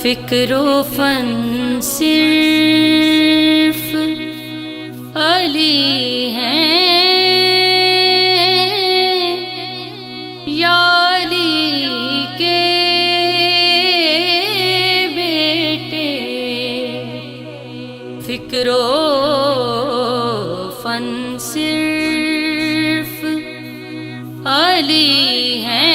فکر و فن صرف علی ہیں یا علی کے بیٹے، فکر و فن صرف علی ہیں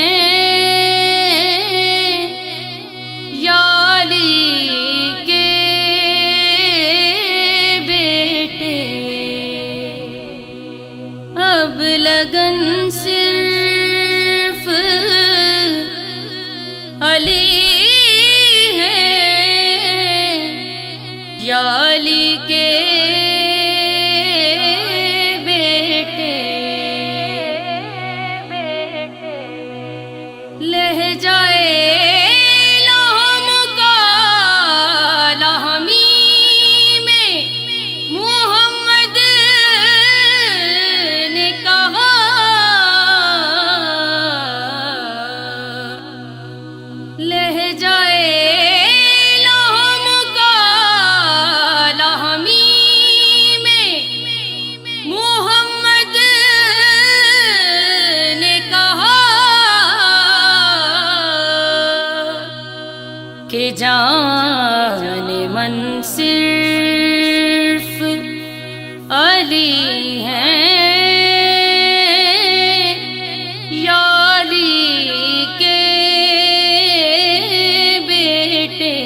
یا علی کے بیٹے، اب لگن صرف علی ہے یا علی کے بیٹے، لہجائے کہ جان من صرف علی ہیں یا علی کے بیٹے،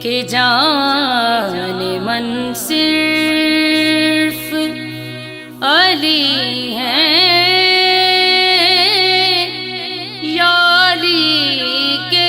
کہ جان من صرف علی ہیں یا علی کے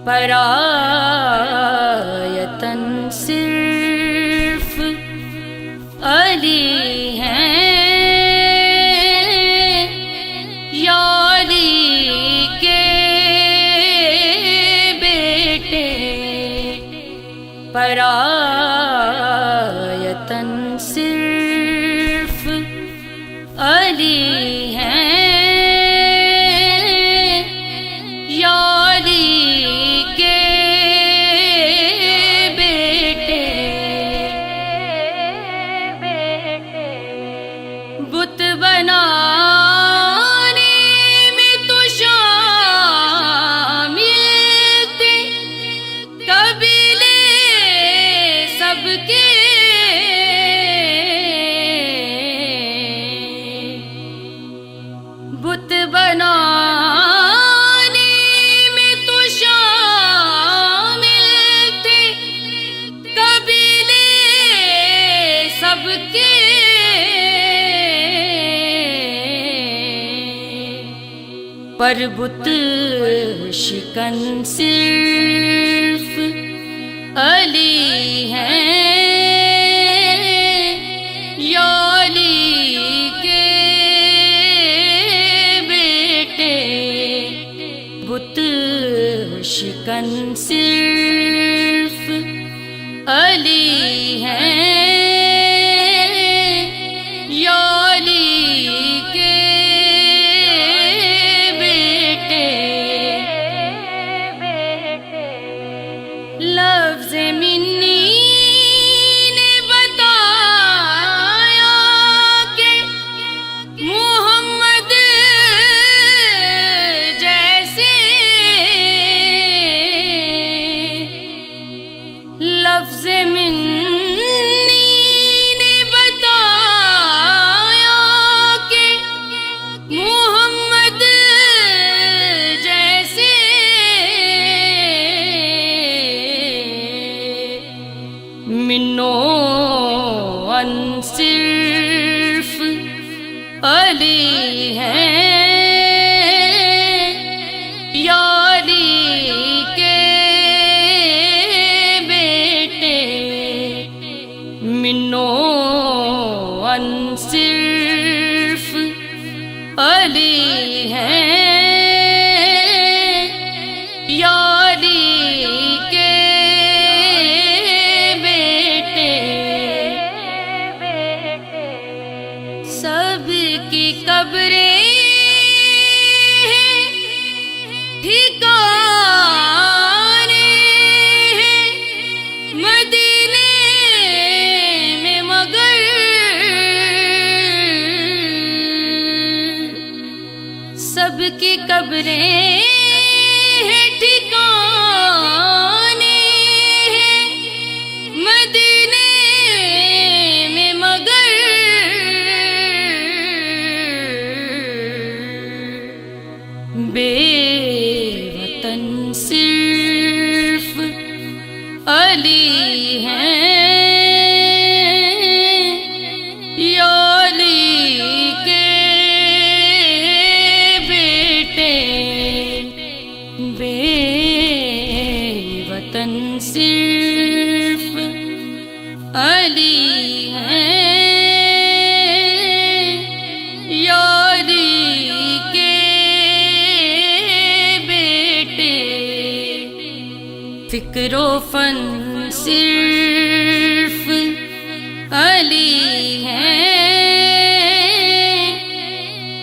پر آیتن صرف علی ہیں یا علی کے بیٹے، پر آیتن صرف علی ہیں یا علی کے بیٹے، بت بنانے میں تو شامل تھے قبیلے سب کے، بت بنانے میں تو شامل تھے قبیلے سب کے، پر بت شکن صرف علی ہیں یا علی کے بیٹے، بت شکن صرف علی ہیں یا علی کے لفظ منی نے بتایا کہ محمد جیسے علی ہیں یا علی کے بیٹے سب کی قبریں ٹھکانے ہیں مدینے میں مگر سب کی قبریں ٹھکانے ہیں مدینے میں مگر بے وطن صرف علی ہیں یا علی کے بیٹے بے وطن صرف علی ہیں یا علی کے بیٹے فکر و فن صرف علی ہیں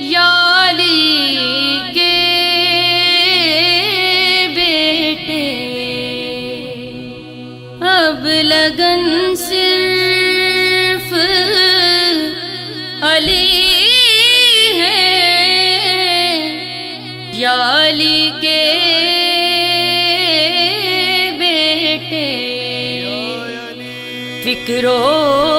یا علی کے بیٹے اب لگن صرف علی ہے یا علی کے بیٹے فکر و